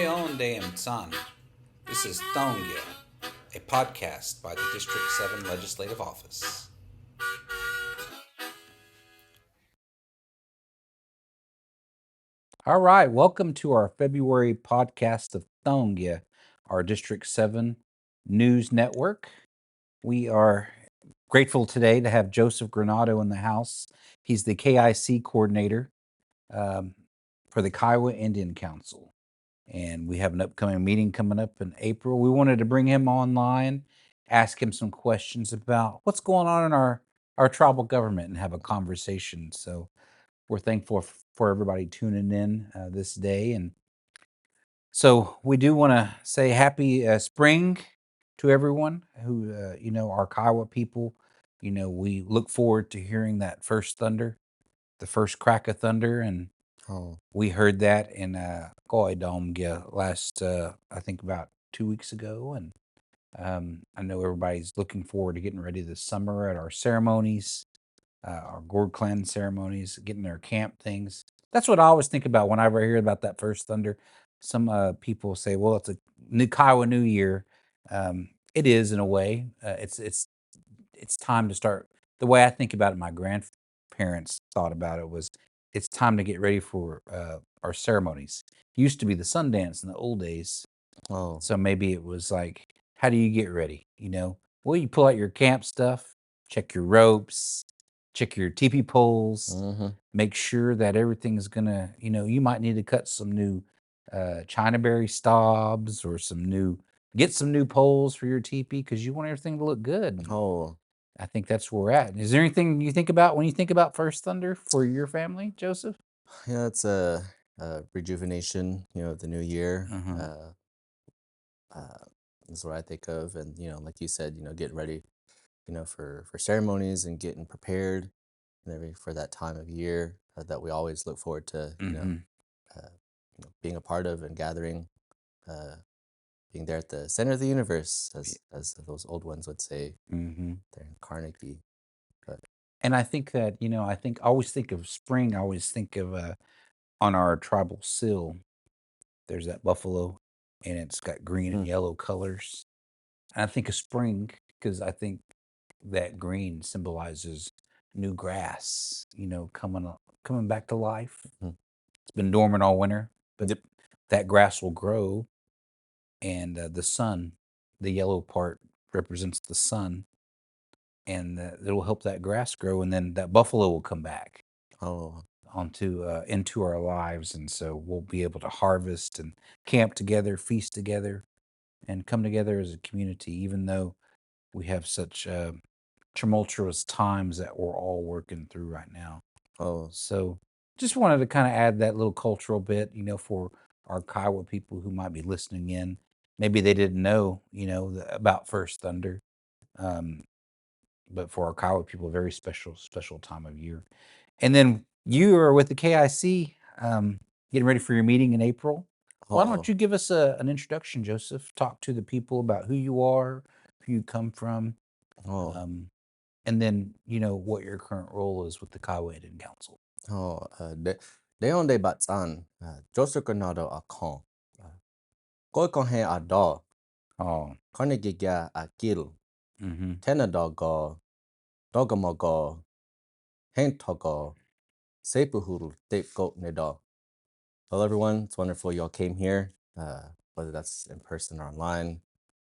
Onde Mtsan. This is Thongia, a podcast by the District 7 Legislative Office. All right, welcome to our February podcast of Thongia, our District 7 news network. We are grateful today to have Joseph Granado in the house. He's the KIC Coordinator for the Kiowa Indian Council. And we have an upcoming meeting coming up in April. We wanted to bring him online, ask him some questions about what's going on in our tribal government and have a conversation. So we're thankful for everybody tuning in this day. And so we do want to say happy spring to everyone who, our Kiowa people. We look forward to hearing that first thunder, the first crack of thunder. And we heard that in Koidom last, I think about 2 weeks ago. And I know everybody's looking forward to getting ready this summer at our ceremonies, our Gourd Clan ceremonies, getting their camp things. That's what I always think about whenever I hear about that first thunder. Some people say, well, it's a new Kiowa New Year. It is in a way. It's time to start. The way I think about it, my grandparents thought about it was it's time to get ready for our ceremonies. Used to be the Sundance in the old days. Oh, So maybe it was like, how do you get ready? Well, you pull out your camp stuff, check your ropes, check your teepee poles, make sure that everything's gonna, you might need to cut some new Chinaberry stobs or get some new poles for your teepee because you want everything to look good. oh, I think that's where we're at. Is there anything you think about when you think about First Thunder for your family, Joseph? yeah, it's a rejuvenation, of the new year. Uh-huh. Uh, is what I think of, and like you said, getting ready, for ceremonies and getting prepared and everything for that time of year that we always look forward to, uh, being a part of and gathering, uh, being there at the center of the universe, as those old ones would say, there in Carnegie. But And I think that, I always think of spring. I always think of on our tribal seal, there's that buffalo and it's got green and yellow colors. And I think of spring because I think that green symbolizes new grass, coming back to life. Mhm. It's been dormant all winter, but Yep. that grass will grow. And the sun, the yellow part represents the sun, and it'll help that grass grow. And then that buffalo will come back Oh, onto into our lives, and so we'll be able to harvest and camp together, feast together, and come together as a community. Even though we have such tumultuous times that we're all working through right now, oh, so just wanted to kind of add that little cultural bit, for our Kiowa people who might be listening in. Maybe they didn't know, about First Thunder, um, but for our Kiowa people, a very special time of year. And then you are with the KIC, getting ready for your meeting in April. Why don't oh, you give us an introduction, Joseph? Talk to the people about who you are, who you come from, oh, um, and then what your current role is with the Kiowa Indian Council. oh, de onde batsan, Joseph Granado a con. Koi con he a do, Oh, Carnegie a gil, mm-hmm. tena dogo, dogamogo, hentogo, sepuhul tape goat nedo. Hello, everyone. It's wonderful y'all came here, whether that's in person or online.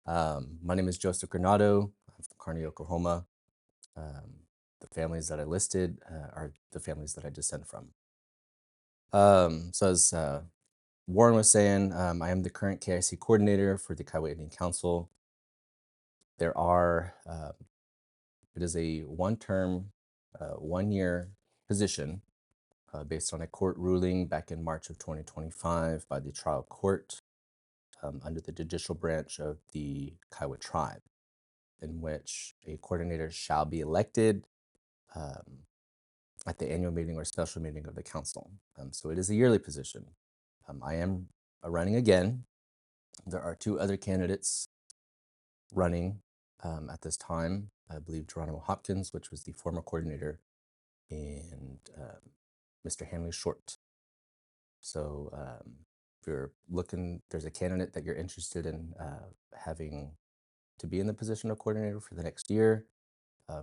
My name is Joseph Granado. I'm from Kearney, Oklahoma. The families that I listed are the families that I descend from. So as Warren was saying, I am the current KIC coordinator for the Kiowa Indian Council. There are, it is a one-term, 1-year position based on a court ruling back in March of 2025 by the trial court under the judicial branch of the Kiowa tribe, in which a coordinator shall be elected at the annual meeting or special meeting of the council. So it is a yearly position. I am running again. There are 2 other candidates running at this time. I believe Geronimo Hopkins, which was the former coordinator, and Mr. Hanley Short. So you're looking, there's a candidate that you're interested in having to be in the position of coordinator for the next year,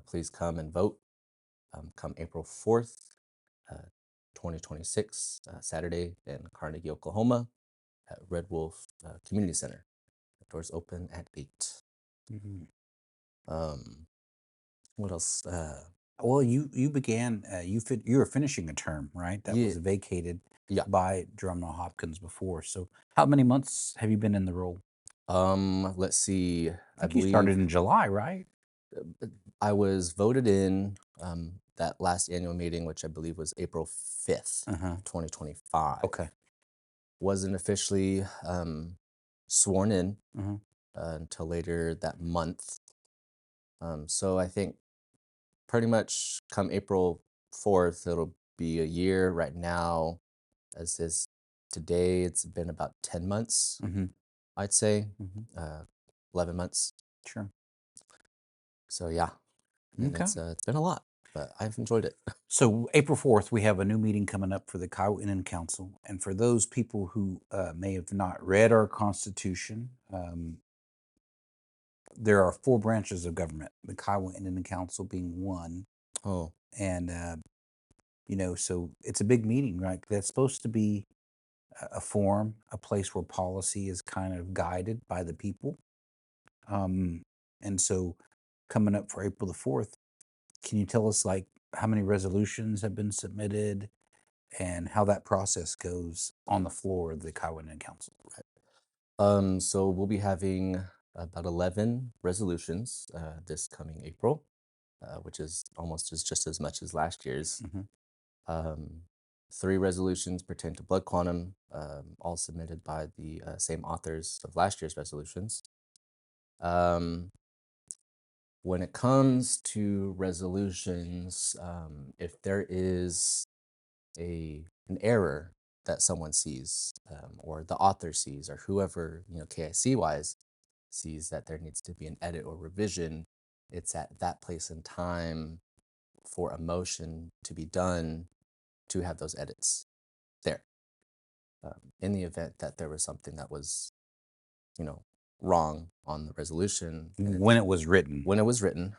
please come and vote. Come April 4th, uh, 2026, Saturday in Carnegie, Oklahoma, at Red Wolf Community Center. The doors open at 8. Mhm. What else? Well, you began you were finishing a term, right? That was Yeah, vacated yeah. by Drumnall Hopkins before. So how many months have you been in the role? Let's see. I I think you started believe in July, right? I was voted in that last annual meeting, which I believe was April 5th, Uh-huh. 2025. Okay. Wasn't officially sworn in Uh-huh. until later that month. So I think pretty much come April 4th, it'll be a year. Right now, as is today, it's been about 10 months, Mm-hmm. I'd say, Mm-hmm. 11 months. Sure. So yeah, and Okay. it's been a lot, but I've enjoyed it. So April 4th, we have a new meeting coming up for the Kiowa Indian Council. And for those people who may have not read our Constitution, there are 4 branches of government, the Kiowa Indian Council being one. Oh, And, so it's a big meeting, right? That's supposed to be a forum, a place where policy is kind of guided by the people. Um, and so coming up for April the 4th, can you tell us like how many resolutions have been submitted and how that process goes on the floor of the Kiowa Indian Council? so we'll be having about 11 resolutions this coming April, which is almost just as much as last year's. Mhm. Um, 3 resolutions pertain to blood quantum, all submitted by the same authors of last year's resolutions. Um, when it comes to resolutions, if there is an error that someone sees, or the author sees, or whoever, KIC wise sees that there needs to be an edit or revision, it's at that place and time for a motion to be done to have those edits there. In the event that there was something that was, you know, wrong on the resolution, and When it was written when it was written,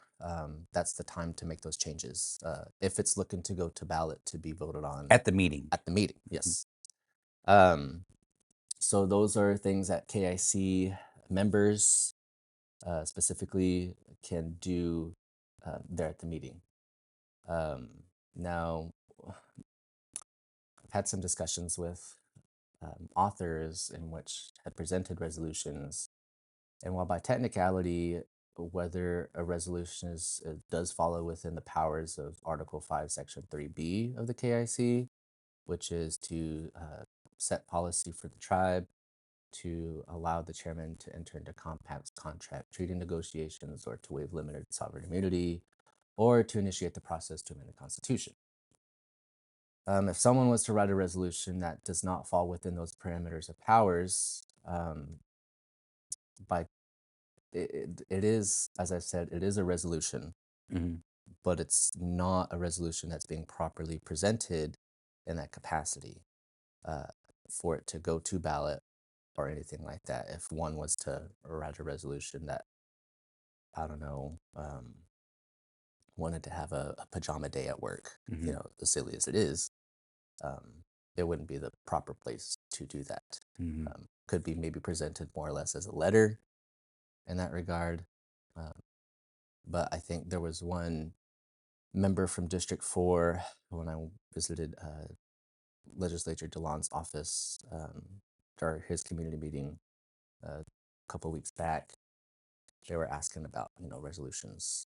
that's the time to make those changes. If it's looking to go to ballot to be voted on at the meeting. at the meeting, Mhm. yes. So those are things that KIC members specifically can do there at the meeting. Now, I've had some discussions with authors in which had presented resolutions, and while by technicality, whether a resolution does follow within the powers of Article 5, Section 3B of the KIC, which is to set policy for the tribe, to allow the chairman to enter into compact contract treaty negotiations, or to waive limited sovereign immunity, or to initiate the process to amend the Constitution. If someone was to write a resolution that does not fall within those parameters of powers, by it is, as I said, it is a resolution, Mhm. but it's not a resolution that's being properly presented in that capacity uh, for it to go to ballot or anything like that. If one was to write a resolution that, I don't know, wanted to have a pajama day at work, Mhm. as silly as it is, it wouldn't be the proper place to do that. Mhm. Could be maybe presented more or less as a letter in that regard. Um, but I think there was one member from District 4 when I visited Legislature DeLon's office or his community meeting a couple weeks back. They were asking about, resolutions,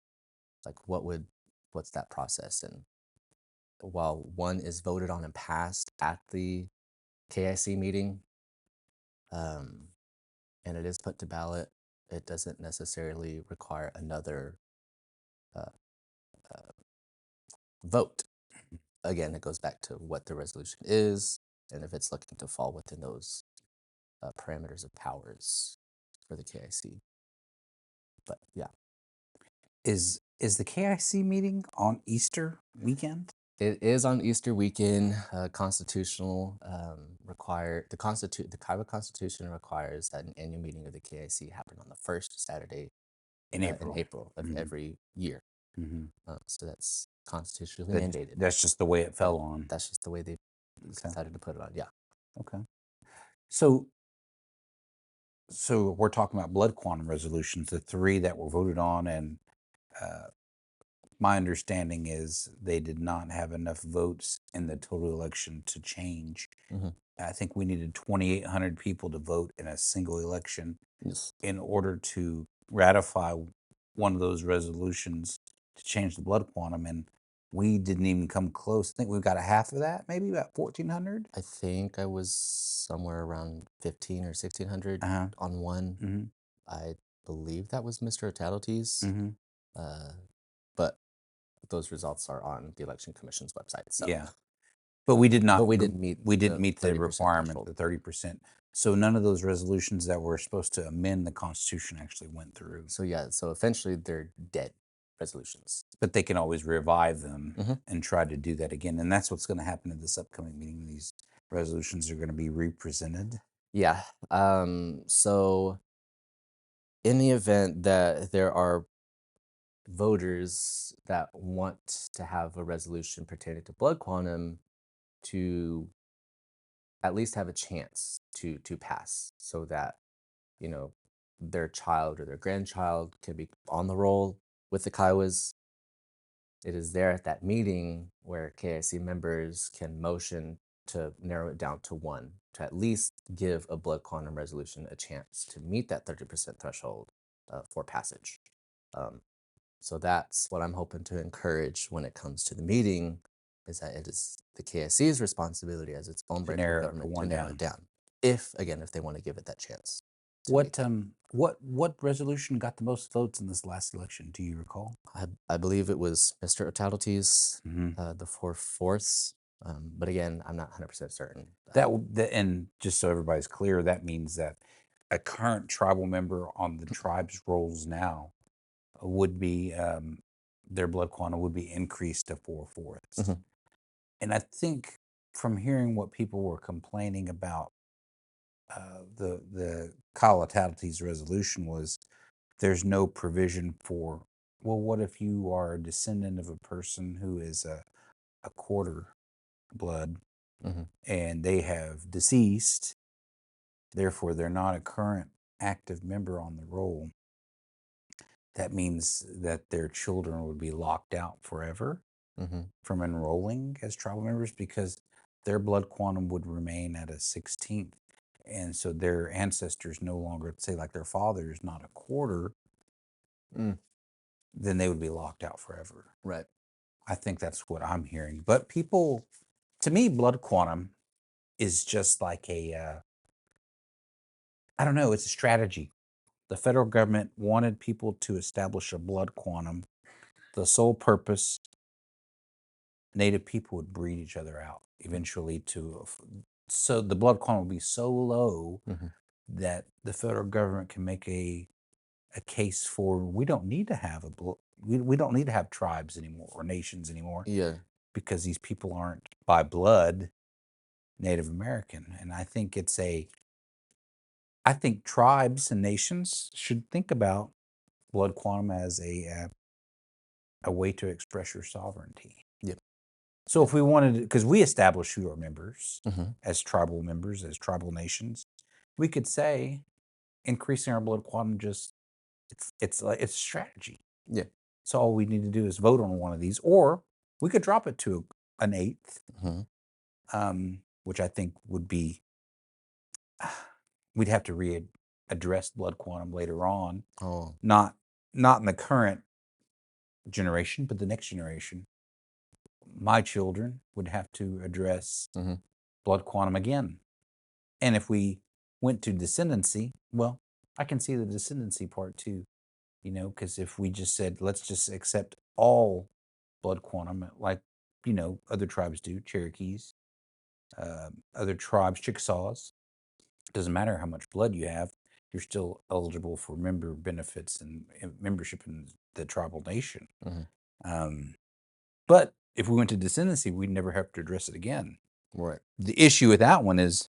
like what's that process? And while one is voted on and passed at the KIC meeting, um, and it is put to ballot, it doesn't necessarily require another uh, uh, vote. Again, it goes back to what the resolution is and if it's looking to fall within those parameters of powers for the KIC. But yeah, Is the KIC meeting on Easter weekend? It is on Easter weekend. Constitutional the Kiowa Constitution requires that an annual meeting of the KIC happen on the first Saturday in in April. April of Mhm, every year. mhm. So that's constitutionally That's mandated. that's just the way it Yeah, fell on. that's just the way they Okay, decided to put it on. Yeah. okay. So so we're talking about blood quantum resolutions, the 3 that were voted on, and, uh, my understanding is they did not have enough votes in the total election to change. Hmm. I think we needed 2,800 people to vote in a single election Yes. in order to ratify one of those resolutions to change the blood quantum, and we didn't even come close. I think we got a half of that, maybe about 1,400. I think I was somewhere around 15 or 1600 Uh-huh. on one. Mm-hmm. I believe that was Mr. Otatalty's, Mm-hmm. uh, but those results are on the Election Commission's website. So, Yeah, but we did but not. we didn't meet We didn't the meet the 30% requirement, threshold. the 30%. So none of those resolutions that were supposed to amend the Constitution actually went through. So yeah, so eventually they're dead resolutions. But they can always revive them Hmm. and try to do that again, and that's what's going to happen in this upcoming meeting. These resolutions are going to be represented. Yeah. So in the event that there are voters that want to have a resolution pertaining to blood quantum to at least have a chance to pass so that, you know, their child or their grandchild can be on the roll with the Kiowas. It is there at that meeting where KIC members can motion to narrow it down to one, to at least give a blood quantum resolution a chance to meet that 30% threshold for passage. Um, so that's what I'm hoping to encourage when it comes to the meeting, is that it is the KIC's responsibility as its own To branch of narrow it to government to one narrow it down. down. If, again, if they want to give it that chance to meet What that. what resolution got the most votes in this last election? Do you recall? I believe it was Mr. Otatalty's, Mm-hmm. the 4/4. But again, I'm not 100% certain. And just so everybody's clear, that means that a current tribal member on the tribe's rolls now would be their blood quantum would be increased to 4/4. Mhm. And I think from hearing what people were complaining about the Kalatati's resolution was there's no provision for, well, what if you are a descendant of a person who is a quarter blood Mhm. and they have deceased, therefore they're not a current active member on the roll. That means that their children would be locked out forever Mhm. from enrolling as tribal members because their blood quantum would remain at a 16th. And so their ancestors no longer, say, like their father is not a quarter, Mm. then they would be locked out forever. Right. I think that's what I'm hearing. But people, to me, blood quantum is just like I don't know, it's a strategy. The federal government wanted people to establish a blood quantum. The sole purpose, Native people would breed each other out eventually so the blood quantum will be so low Mhm. that the federal government can make a case for we don't need to have we don't need to have tribes anymore or nations anymore Yeah. because these people aren't by blood Native American. And I think tribes and nations should think about blood quantum as a way to express your sovereignty. Yep. So Yeah. if we wanted, because we establish who are members Mhm. as tribal members, as tribal nations, we could say increasing our blood quantum just it's a strategy. Yeah. So all we need to do is vote on one of these, or we could drop it to an eighth, Mhm. which I think would be we'd have to address blood quantum later on, Oh. not not in the current generation, but the next generation. My children would have to address Mhm. blood quantum again. And if we went to descendancy, well, I can see the descendancy part too, because if we just said, let's just accept all blood quantum, like, other tribes do, Cherokees, other tribes, Chickasaws, doesn't matter how much blood you have, you're still eligible for member benefits and membership in the tribal nation. Mhm. Um, but if we went to descendancy, we'd never have to address it again. Right. The issue with that one is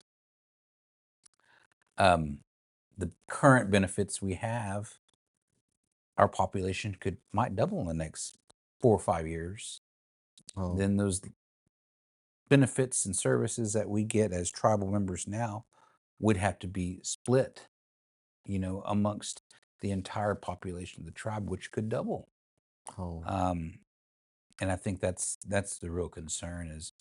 the current benefits we have, our population might double in the next 4 or 5 years. Oh. Then those benefits and services that we get as tribal members now would have to be split, amongst the entire population of the tribe, which could double. Oh. And I think that's the real concern is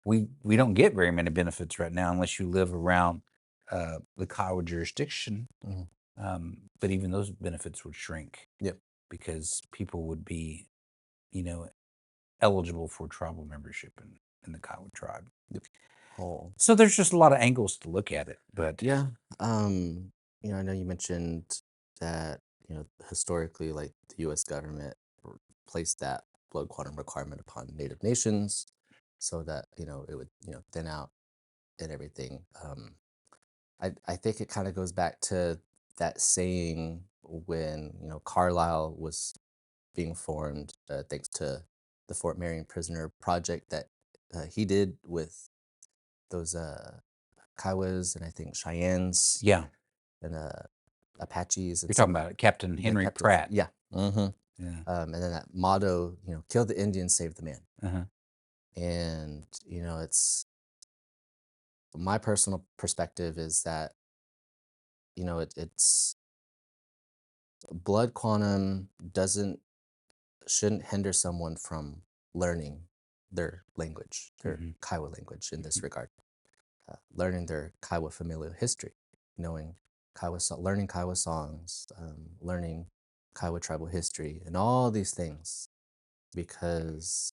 we don't get very many benefits right now unless you live around the Kiowa jurisdiction. Mhm. But even those benefits would shrink. Yep. Because people would be, eligible for tribal membership in the Kiowa tribe. Yep. Oh. So there's just a lot of angles to look at it. But Yeah. I know you mentioned that, historically, like the US government placed that blood quantum requirement upon Native nations so that, it would, thin out and everything. I think it kind of goes back to that saying when, Carlisle was being formed, thanks to the Fort Marion Prisoner Project that he did with those Kiowas and I think Cheyennes yeah, and Apaches and you're talking about Captain yeah, Henry captives. Pratt. Yeah. Hmm. Yeah. And then that motto, kill the Indian, save the man. Uh-huh. And, it's my personal perspective is that, it's blood quantum shouldn't hinder someone from learning their language, their Mhm. Kiowa language in this Mhm. regard, learning their Kiowa familial history, knowing learning Kiowa songs, learning Kiowa tribal history, and all these things, because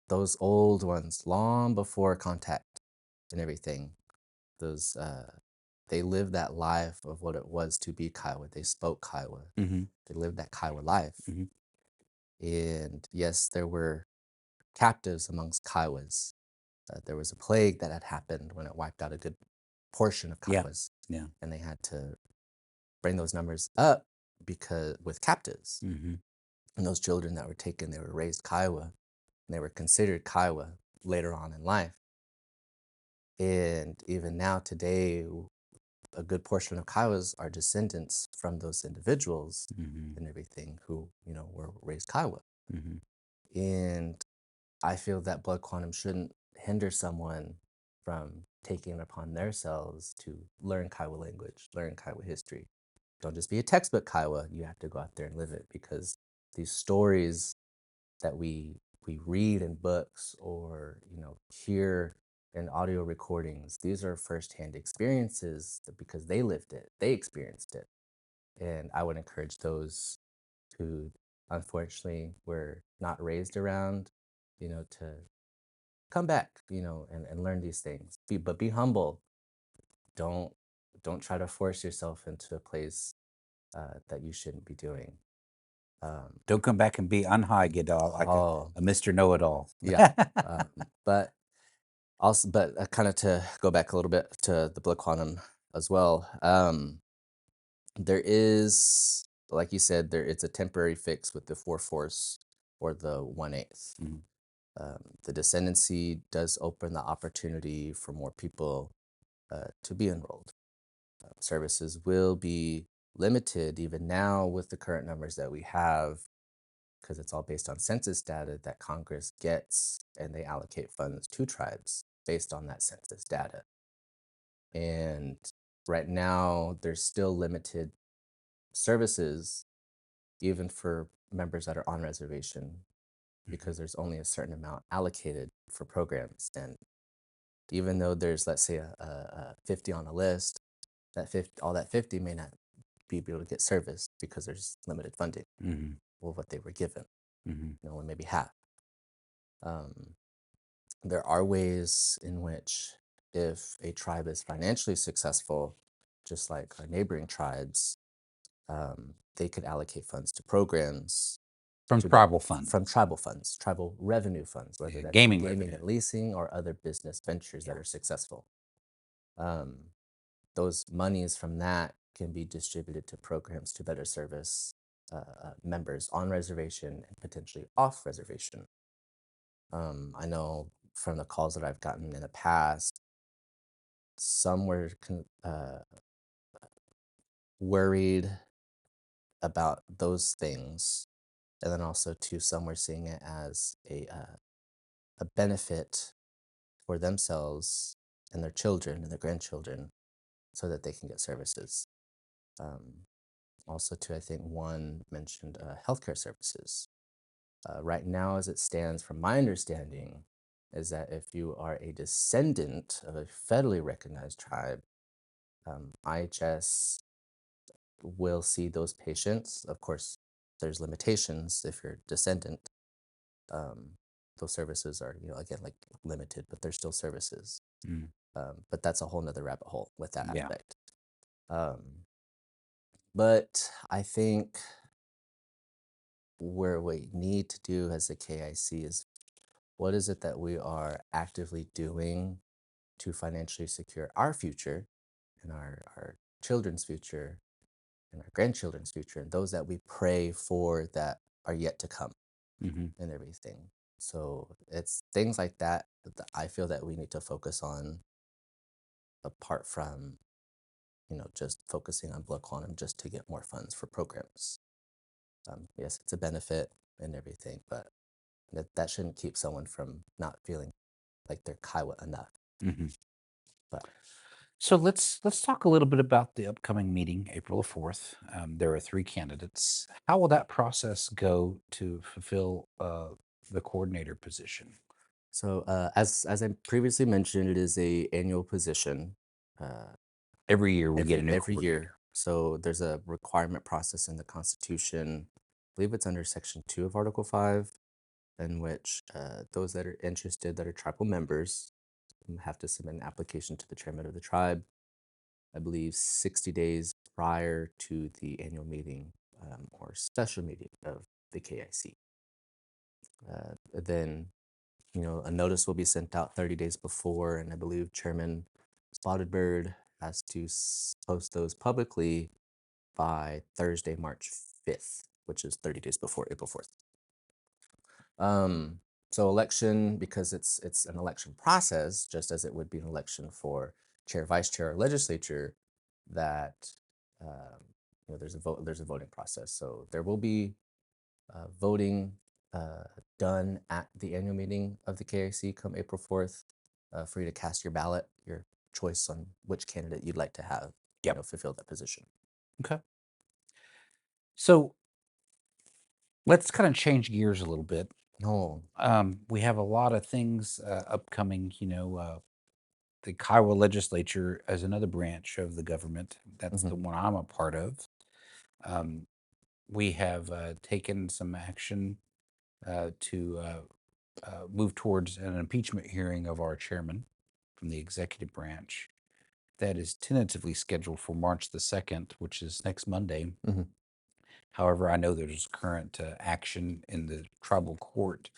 those old ones, long before contact and everything, those they lived that life of what it was to be Kiowa. They spoke Kiowa. Mhm. They lived that Kiowa life. Mhm. And yes, there were captives amongst Kiowas. There was a plague that had happened when it wiped out a good portion of Yeah. Kiowas, Yeah. and they had to bring those numbers up because with captives Mhm. and those children that were taken, they were raised Kiowa and they were considered Kiowa later on in life. And even now, today, a good portion of Kiowas are descendants from those individuals Mhm. and everything who were raised Kiowa. Mhm. And I feel that blood quantum shouldn't hinder someone from taking it upon themselves to learn Kiowa language, learn Kiowa history. Don't just be a textbook Kiowa. You have to go out there and live it, because these stories that we read in books or hear in audio recordings, these are firsthand experiences because they lived it, they experienced it. And I would encourage those who unfortunately were not raised around, to come back, and learn these things. But be humble. Don't don't try to force yourself into a place that you shouldn't be doing. Don't come back and be unhigh-get-all, like Oh, a Mr. Know-it-all. yeah. But also, but kind of to go back a little bit to the blood quantum as well. There is, like you said, it's a temporary fix with the 4/4 or the 1/8. Mhm. The descendancy does open the opportunity for more people to be enrolled. Services will be limited even now with the current numbers that we have, because it's all based on census data that Congress gets, and they allocate funds to tribes based on that census data. And right now, there's still limited services, even for members that are on reservation, because there's only a certain amount allocated for programs. And even though there's, let's say, a 50 on a list, all that 50 may not be able to get service because there's limited funding Mhm. of what they were given, Mhm. and maybe half. Um, there are ways in which, if a tribe is financially successful, just like our neighboring tribes, they could allocate funds to programs From to tribal funds. from tribal funds, tribal revenue funds, whether Yeah, that's gaming gaming revenue. and leasing or other business ventures that Yeah. are successful. Um, those monies from that can be distributed to programs to better service members on reservation and potentially off reservation. I know from the calls that I've gotten in the past, some were worried about those things, and then also too, some were seeing it as a benefit for themselves and their children and their grandchildren, so that they can get services. Um, Also, too, I think one mentioned healthcare services. Right now, as it stands, from my understanding, is that if you are a descendant of a federally recognized tribe, IHS will see those patients. Of course, there's limitations if you're a descendant. Um, those services are, again, like limited, but there's still services. Mm, But that's a whole nother rabbit hole with that yeah. aspect. Um, but I think where we need to do as a KIC is, what is it that we are actively doing to financially secure our future and our children's future and our grandchildren's future and those that we pray for that are yet to come Hmm. and everything. So it's things like that that I feel that we need to focus on, apart from, just focusing on blood quantum just to get more funds for programs. Yes, it's a benefit and everything, but that shouldn't keep someone from not feeling like they're Kiowa enough. Hmm. But So let's talk a little bit about the upcoming meeting, April 4th. There are three candidates. How will that process go to fulfill the coordinator position? so, as I previously mentioned, it is a annual position, uh, Every year we get a every new every year. coordinator. So there's a requirement process in the Constitution. I believe it's under Section 2 of Article 5, in which those that are interested, that are tribal members, have to submit an application to the chairman of the tribe, I believe 60 days prior to the annual meeting, or special meeting of the KIC. Then, a notice will be sent out 30 days before, and I believe Chairman Spotted Bird has to post those publicly by Thursday, March 5th, which is 30 days before April 4th. So election, because it's an election process, just as it would be an election for chair, vice chair, or legislature, that there's a voting process. So there will be voting done at the annual meeting of the KIC come April 4th, for you to cast your ballot, your choice on which candidate you'd like to have, Yep. fulfill that position. Okay. So let's kind of change gears a little bit. Oh. We have a lot of things upcoming. The Kiowa legislature as another branch of the government. That's Hmm. the one I'm a part of. Um, we have taken some action to move towards an impeachment hearing of our chairman from the executive branch. That is tentatively scheduled for March the 2nd, which is next Monday. Hmm. However, I know there's current action in the tribal court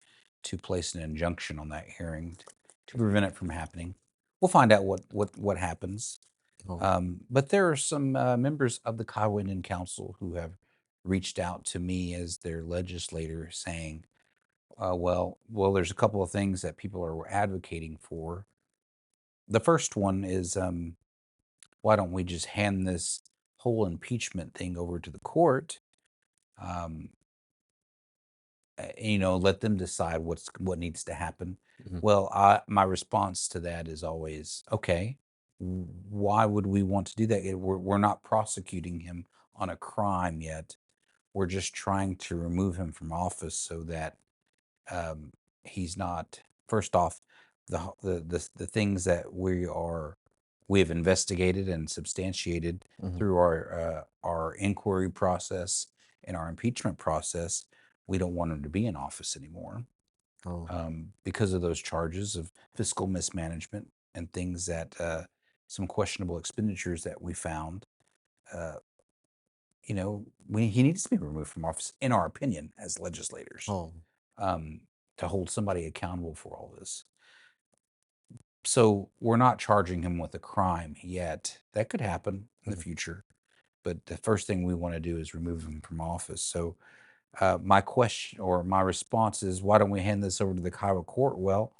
to place an injunction on that hearing to prevent it from happening. We'll find out what happens. Oh. But there are some members of the Kiowa Indian Council who have reached out to me as their legislator, saying, well, there's a couple of things that people are advocating for. The first one is, why don't we just hand this whole impeachment thing over to the court? Um, let them decide what needs to happen. Hmm. Well, my response to that is always, okay, why would we want to do that? We're not prosecuting him on a crime yet. We're just trying to remove him from office so that um, he's not. First off, the things that we have investigated and substantiated Hmm. through our inquiry process and our impeachment process, we don't want him to be in office anymore Oh. because of those charges of fiscal mismanagement and things that some questionable expenditures that we found. Uh, he needs to be removed from office, in our opinion, as legislators, Oh. um, to hold somebody accountable for all this. So we're not charging him with a crime yet. That could happen in the Hmm. future, but the first thing we want to do is remove him from office. So My question or my response is, why don't we hand this over to the Kiowa court? Well,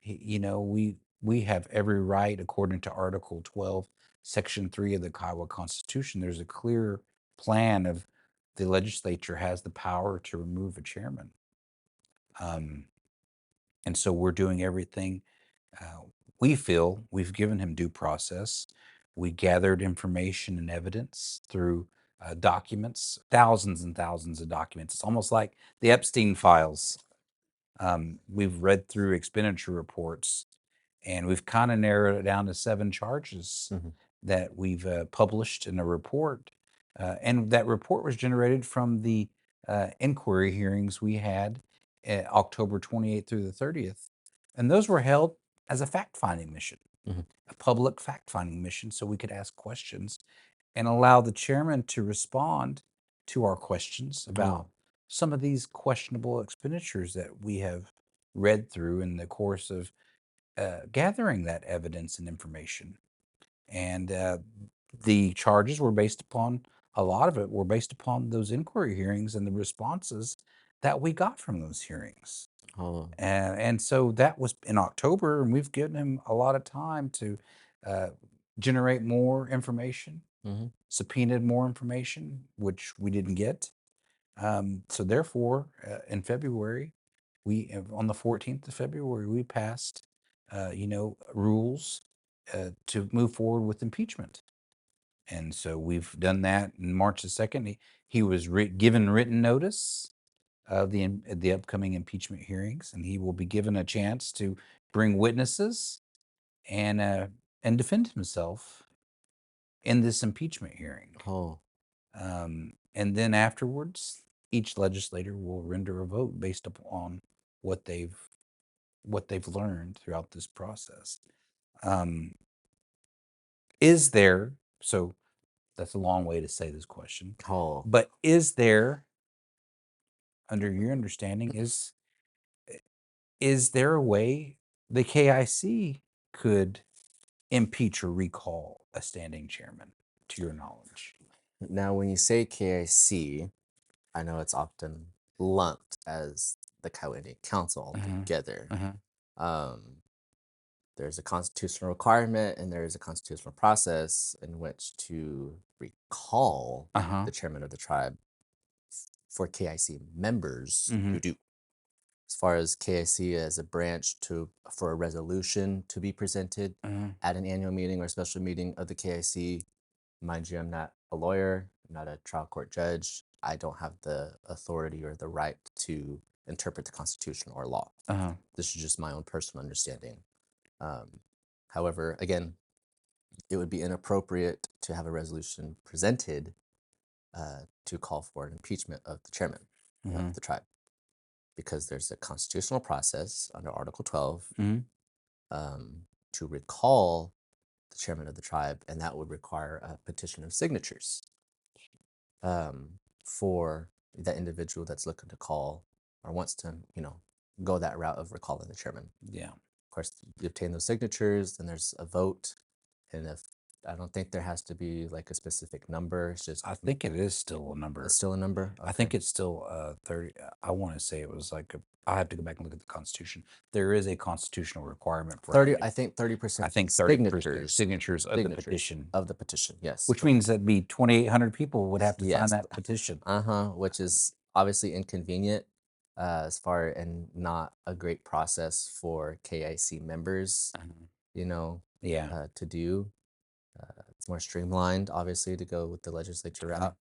we have every right, according to Article 12, Section 3 of the Kiowa Constitution. There's a clear plan of the legislature has the power to remove a chairman. And so we're doing everything. We feel we've given him due process. We gathered information and evidence through documents, thousands and thousands of documents. It's almost like the Epstein files. We've read through expenditure reports, and we've kind of narrowed it down to 7 charges that we've published in a report. And that report was generated from the inquiry hearings we had October 28th through the 30th. And those were held as a fact-finding mission, a public fact-finding mission, so we could ask questions and allow the chairman to respond to our questions about some of these questionable expenditures that we have read through in the course of gathering that evidence and information. And the charges were based upon, a lot of it were based upon those inquiry hearings and the responses that we got from those hearings. And so that was in October, and we've given him a lot of time to generate more information, subpoenaed more information, which we didn't get. So therefore, in February, on the 14th of February, we passed, rules to move forward with impeachment. And so we've done that. On March the 2nd, he was given written notice of the upcoming impeachment hearings, and he will be given a chance to bring witnesses and defend himself in this impeachment hearing. And then afterwards, each legislator will render a vote based upon what they've learned throughout this process. Is there, so that's a long way to say this question, but is there, under your understanding, is there a way the KIC could impeach or recall a standing chairman, to your knowledge? Now, when you say KIC, I know it's often lumped as the Kiowa Indian Council together. There's a constitutional requirement and there is a constitutional process in which to recall the chairman of the tribe for KIC members to do. As far as KIC as a branch for a resolution to be presented at an annual meeting or a special meeting of the KIC, mind you, I'm not a lawyer, I'm not a trial court judge. I don't have the authority or the right to interpret the Constitution or law. This is just my own personal understanding. However, again, it would be inappropriate to have a resolution presented to call for an impeachment of the chairman of the tribe, because there's a constitutional process under Article 12 to recall the chairman of the tribe, and that would require a petition of signatures for that individual that's looking to call or wants to, go that route of recalling the chairman. Yeah. Of course, you obtain those signatures, then there's a vote, and if I don't think there has to be like a specific number. It's just I think it is still a number. It's still a number. I think it's still 30. I want to say it was like I have to go back and look at the Constitution. There is a constitutional requirement for 30. I think 30%. I think 30% signatures of the petition. Of the petition, yes. Which means that'd be 2,800 people would have to sign that petition. Which is obviously inconvenient as far and not a great process for KIC members, to do. It's more streamlined, obviously, to go with the legislature route.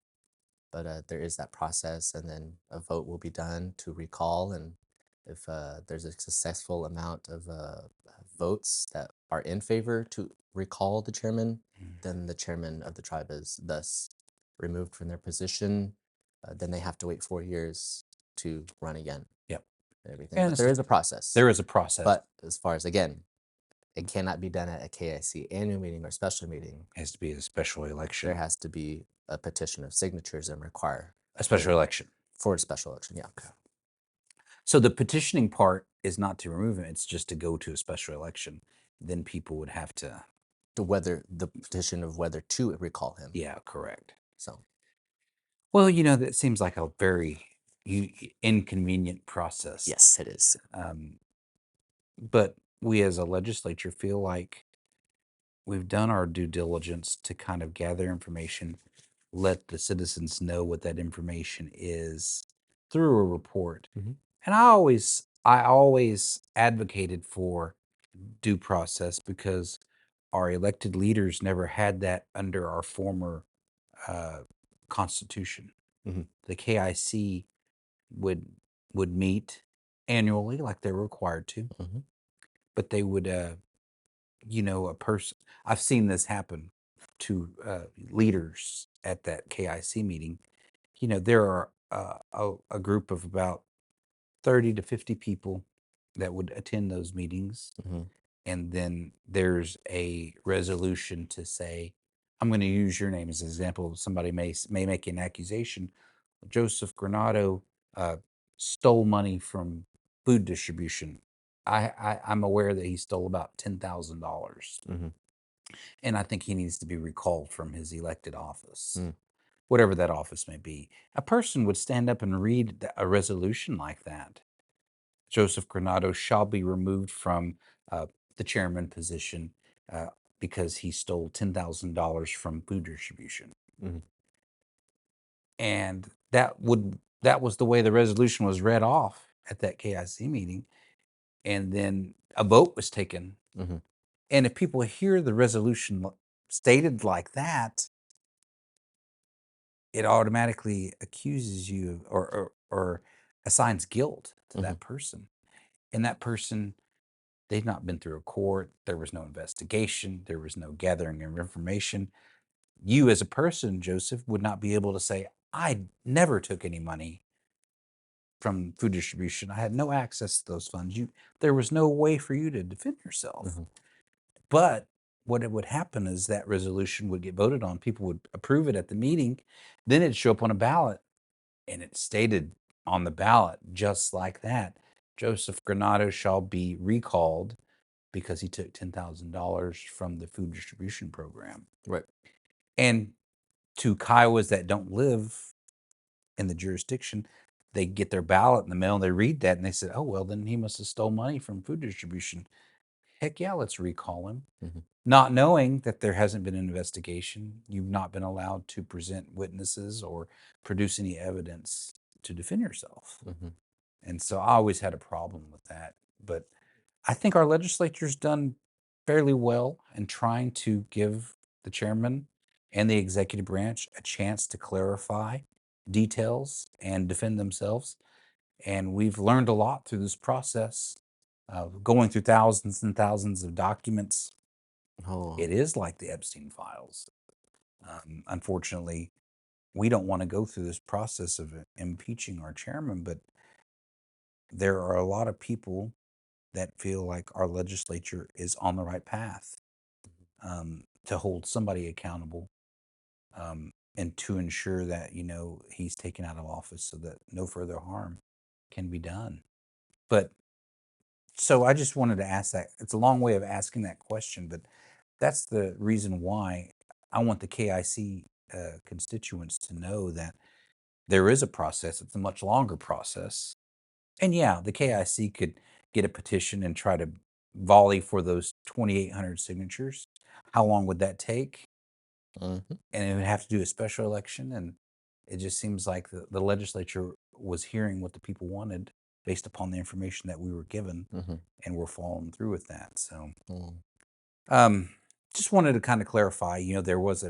But there is that process, and then a vote will be done to recall. And if there's a successful amount of votes that are in favor to recall the chairman, then the chairman of the tribe is thus removed from their position. Then they have to wait 4 years to run again. Yep. And everything. But there is a process. There is a process. But as far as, again, it cannot be done at a KIC annual meeting or special meeting. It has to be a special election. There has to be a petition of signatures and require a special election. For a special election, yeah. Okay. So the petitioning part is not to remove him, it's just to go to a special election. Then people would have to whether the petition of whether to recall him. Yeah, correct. So, well, that seems like a very inconvenient process. Yes, it is. But we as a legislature feel like we've done our due diligence to kind of gather information, let the citizens know what that information is through a report. Mhm. And I always advocated for due process because our elected leaders never had that under our former uh, constitution. Mhm. The KIC would meet annually like they're required to, Mhm. but they would a person, I've seen this happen to leaders at that KIC meeting. There are a group of about 30 to 50 people that would attend those meetings, Mhm. and then there's a resolution to say, I'm going to use your name as an example. Somebody may make an accusation. Joseph Granado uh, stole money from food distribution. I'm aware that he stole about $10,000, Mhm. and I think he needs to be recalled from his elected office, Mm. whatever that office may be. A person would stand up and read a resolution like that. Joseph Granado shall be removed from the chairman position uh, because he stole $10,000 from food distribution. Mhm. And that was the way the resolution was read off at that KIC meeting. And then a vote was taken. Mhm. And if people hear the resolution stated like that, it automatically accuses you or assigns guilt to Mhm. that person. And that person, they've not been through a court. There was no investigation. There was no gathering of information. You, as a person, Joseph, would not be able to say, I never took any money from food distribution. I had no access to those funds. There was no way for you to defend yourself. Mhm. But what it would happen is that resolution would get voted on. People would approve it at the meeting. Then it'd show up on a ballot, and it stated on the ballot just like that: Joseph Granado shall be recalled because he took $10,000 from the food distribution program. Right. And to Kiowas that don't live in the jurisdiction, they get their ballot in the mail and they read that and they said, oh, well, then he must have stole money from food distribution. Heck yeah, let's recall him. Mhm. Not knowing that there hasn't been an investigation, you've not been allowed to present witnesses or produce any evidence to defend yourself. Mhm. And so I always had a problem with that. But I think our legislature's done fairly well in trying to give the chairman and the executive branch a chance to clarify details and defend themselves. And we've learned a lot through this process of going through thousands and thousands of documents. Oh. It is like the Epstein files. Unfortunately, we don't want to go through this process of impeaching our chairman, but there are a lot of people that feel like our legislature is on the right path to hold somebody accountable, and to ensure that he's taken out of office so that no further harm can be done. But so I just wanted to ask that. It's a long way of asking that question, but that's the reason why I want the KIC constituents to know that there is a process. It's a much longer process. And yeah, the KIC could get a petition and try to volley for those 2,800 signatures. How long would that take? Mhm. And it would have to do a special election. And it just seems like the legislature was hearing what the people wanted based upon the information that we were given, Mhm. and we're following through with that. So, Mm. um, just wanted to kind of clarify, there was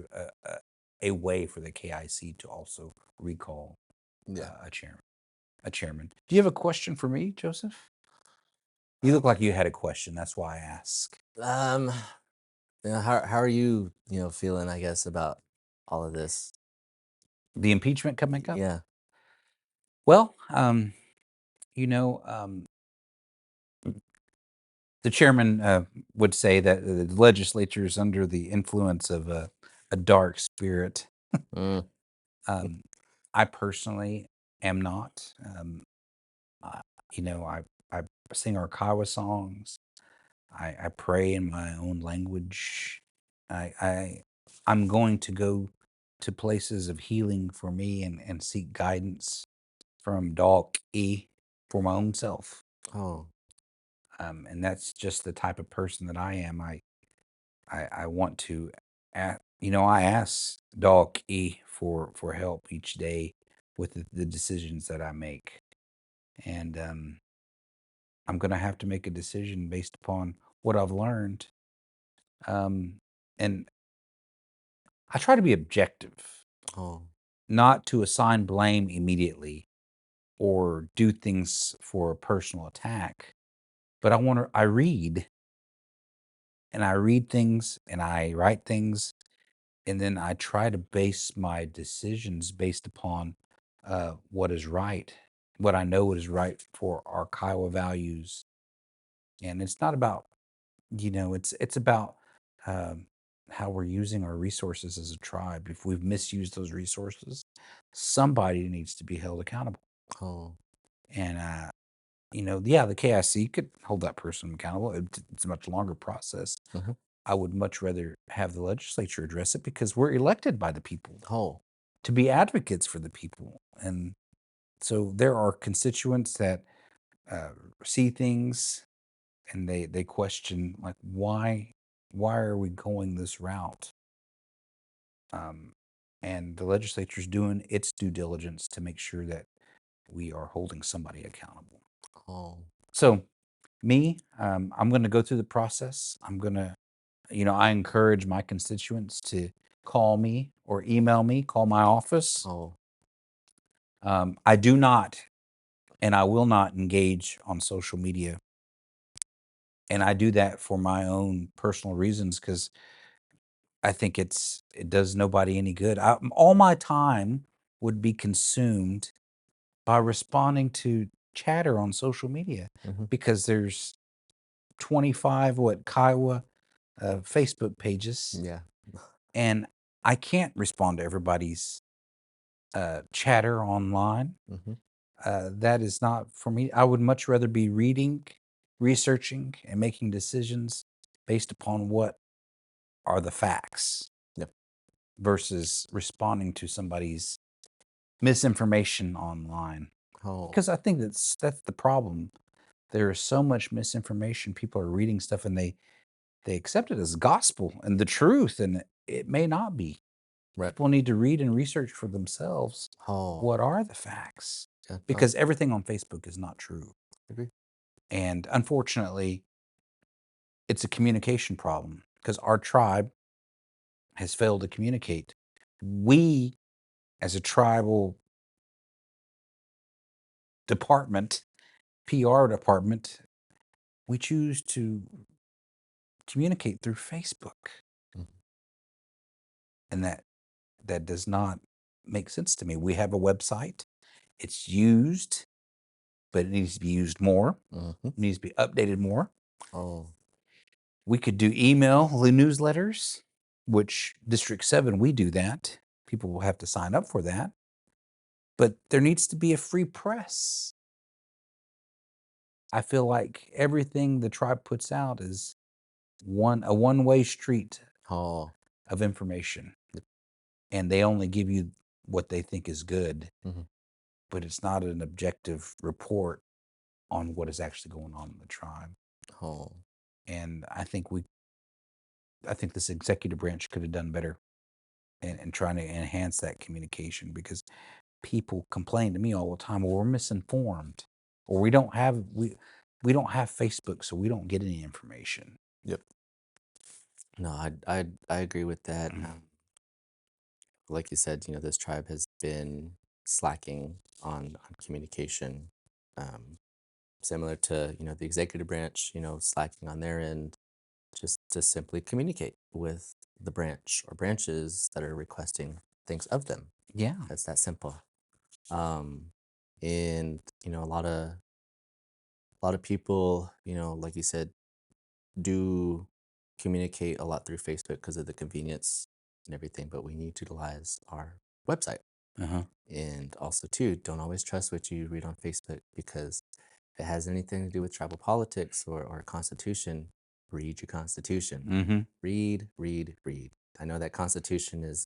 a way for the KIC to also recall Yeah. a chairman. A chairman. Do you have a question for me, Joseph? You look like you had a question. That's why I ask. Um. How are you? Feeling? I guess about all of this. The impeachment coming up? Yeah. Well, you know, the chairman would say that the legislature is under the influence of a dark spirit. Mm. Um, I personally am not. I, I sing our Kiowa songs. I pray in my own language. I'm going to go to places of healing for me and seek guidance from Doc E for my own self. Oh, And that's just the type of person that I am. I want to, I ask Doc E for help each day with the decisions that I make, and I'm gonna have to make a decision based upon what I've learned. And I try to be objective, oh, not to assign blame immediately or do things for a personal attack. But I read and I read things and I write things, and then I try to base my decisions based upon what is right, what I know is right for our Kiowa values. And it's not about, it's about um, how we're using our resources as a tribe. If we've misused those resources, somebody needs to be held accountable. oh, And yeah, the KIC could hold that person accountable. It's a much longer process. mhm, I would much rather have the legislature address it because we're elected by the people oh, to be advocates for the people. And so there are constituents that uh, see things and they question, like, why are we going this route? Um, and the legislature's doing its due diligence to make sure that we are holding somebody accountable. oh, So me, I'm going to go through the process. I'm going to, I encourage my constituents to call me or email me, call my office. oh, I do not and I will not engage on social media. And I do that for my own personal reasons because I think it does nobody any good. All my time would be consumed by responding to chatter on social media mhm, because there's 25 Kiowa Facebook pages, yeah, and I can't respond to everybody's chatter online. mhm, That is not for me. I would much rather be reading, researching, and making decisions based upon what are the facts yep, versus responding to somebody's misinformation online. oh, Because I think that's the problem. There is so much misinformation. People are reading stuff and they accept it as gospel and the truth, and it may not be. right, People need to read and research for themselves. oh, What are the facts? yeah, no, Because everything on Facebook is not true. I agree, And unfortunately, it's a communication problem because our tribe has failed to communicate. We, as a tribal department, PR department, we choose to communicate through Facebook. mhm, And that does not make sense to me. We have a website. It's used, but it needs to be used more. mhm, It needs to be updated more. oh, We could do email newsletters, which District 7, we do that. People will have to sign up for that. But there needs to be a free press. I feel like everything the tribe puts out is a one-way street oh, of information. yep, And they only give you what they think is good, mhm, but it's not an objective report on what is actually going on in the tribe. oh, And I think this executive branch could have done better in trying to enhance that communication because people complain to me all the time, well, we're misinformed, or we don't have Facebook, so we don't get any information. yep. No, I agree with that. Like you said, this tribe has been slacking on communication, um, similar to the executive branch, slacking on their end, just to simply communicate with the branch or branches that are requesting things of them. Yeah. It's that simple. Um, and a lot of people, like you said, do communicate a lot through Facebook because of the convenience and everything, but we need to utilize our website. Uh-huh. And also, too, don't always trust what you read on Facebook because if it has anything to do with tribal politics or constitution, read your constitution. Mm-hmm. Read, read, read. I know that constitution is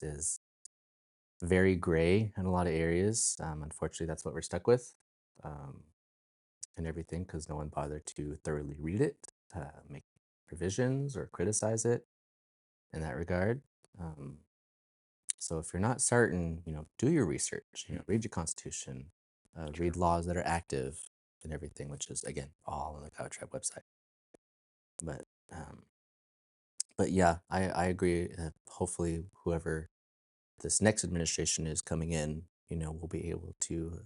very gray in a lot of areas. Unfortunately, that's what we're stuck with, um, and everything because no one bothered to thoroughly read it, make revisions, or criticize it in that regard. Um, so if you're not certain, do your research. Read your constitution, Sure. read laws that are active, and everything, which is again all on the Kiowa Tribe website. But um, but yeah, I agree. Hopefully, whoever this next administration is coming in, will be able to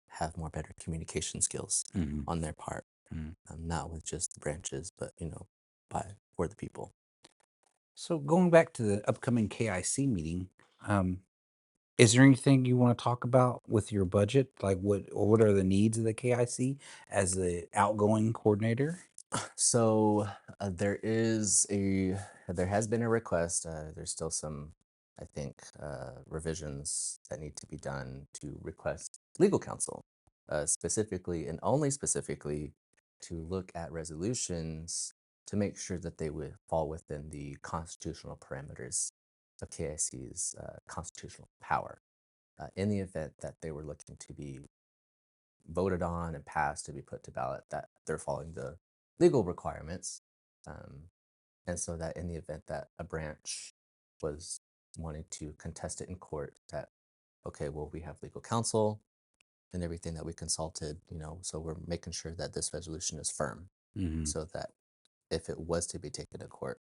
have more better communication skills Mhm. on their part, Mhm. not with just the branches, but by for the people. So going back to the upcoming KIC meeting, um, is there anything you want to talk about with your budget? Like what are the needs of the KIC as the outgoing coordinator? So there has been a request. There's still some, I think, revisions that need to be done to request legal counsel, specifically and only specifically to look at resolutions to make sure that they would fall within the constitutional parameters of KIC's constitutional power. In the event that they were looking to be voted on and passed to be put to ballot, that they're following the legal requirements. Um, and so that in the event that a branch was wanting to contest it in court, that, okay, well, we have legal counsel and everything that we consulted, so we're making sure that this resolution is firm Hmm. so that if it was to be taken to court,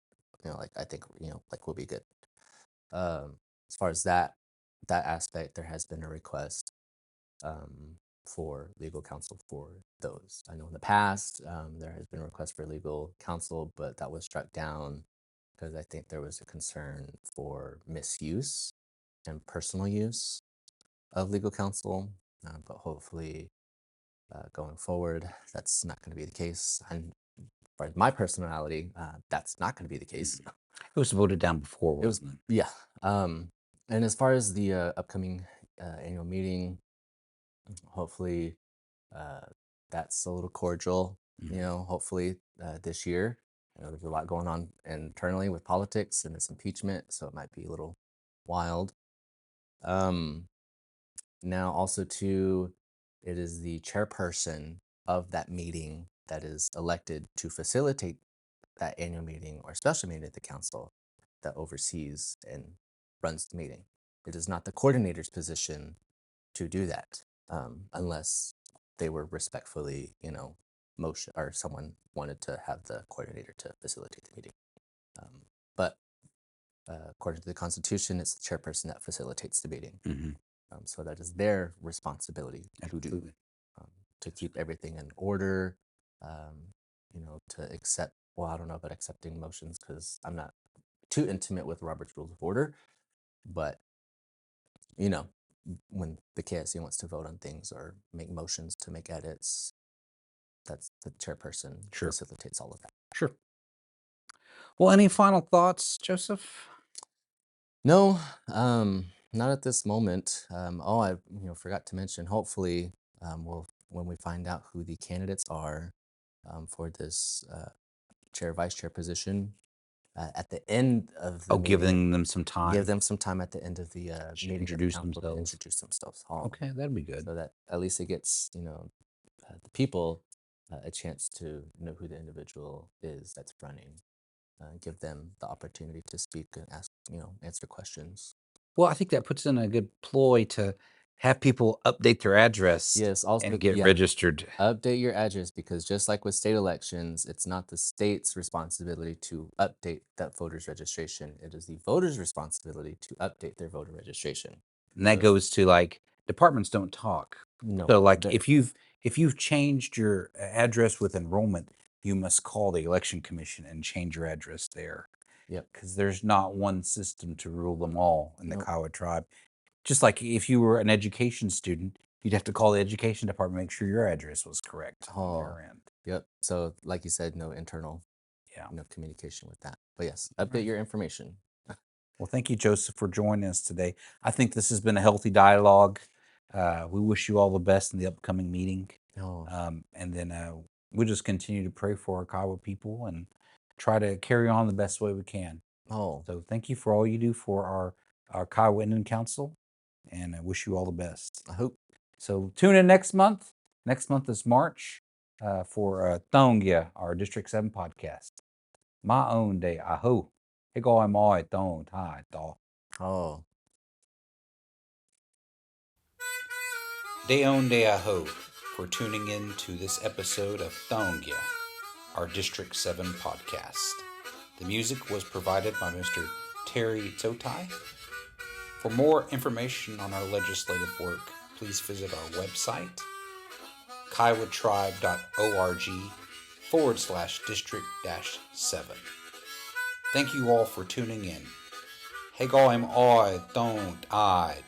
like I think, like we'll be good. Um, as far as that aspect, there has been a request um, for legal counsel for those. I know in the past there has been a request for legal counsel, but that was struck down because I think there was a concern for misuse and personal use of legal counsel. But hopefully, going forward, that's not going to be the case. And for my personality, that's not going to be the case. It was voted down before, It was, wasn't it? yeah. And as far as the upcoming annual meeting, hopefully uh, that's a little cordial, Mhm. hopefully this year. I know there's a lot going on internally with politics and this impeachment, so it might be a little wild. Um, Now, also, too, it is the chairperson of that meeting that is elected to facilitate that annual meeting or special meeting at the council that oversees and runs the meeting. It is not the coordinator's position to do that unless they were respectfully, motion or someone wanted to have the coordinator to facilitate the meeting. But according to the Constitution, it's the chairperson that facilitates the meeting. Mhm. So that is their responsibility to do, Absolutely. um, to keep everything in order, to accept, well, I don't know about accepting motions because I'm not too intimate with Robert's Rules of Order, but you know, when the KSC wants to vote on things or make motions to make edits, that's the chairperson Sure. facilitates all of that. Sure. Well, any final thoughts, Joseph? No, not at this moment. Oh, I forgot to mention. Hopefully, we'll when we find out who the candidates are for this chair vice chair position at the end of the Oh, meeting, giving them some give time them some time at the end of the to meeting of the introduce council to themselves. introduce themselves all, Okay, that'd be good. so that at least it gets the people a chance to know who the individual is that's running. Give them the opportunity to speak and ask, answer questions. Well, I think that puts in a good ploy to have people update their address Yes, also, and get yeah, registered. update your address because just like with state elections, it's not the state's responsibility to update that voter's registration. It is the voter's responsibility to update their voter registration. And that So if, goes to like departments don't talk. no, So like if you've changed your address with enrollment, you must call the election commission and change your address there yep, because there's not one system to rule them all in the nope, Kiowa tribe. Just like if you were an education student, you'd have to call the education department, make sure your address was correct on oh, their end. yep. So like you said, no internal, Yeah. communication with that. But yes, All update right. your information. Well, thank you, Joseph, for joining us today. I think this has been a healthy dialogue. We wish you all the best in the upcoming meeting. Oh, And then we'll just continue to pray for our Kiowa people and try to carry on the best way we can. oh, So thank you for all you do for our Kiowa Indian Council. and I wish you all the best. I hope. So tune in next month. Next month is March for Tongia, our District 7 podcast. My own day, aho. Hey, go I'm all don't hi do. Oh. Day on day aho for tuning in to this episode of Tongia, our District 7 podcast. The music was provided by Mr. Terry Tsotai. For more information on our legislative work, please visit our website, kiowatribe.org/district-7. Thank you all for tuning in. Hey, go I'm I don't I.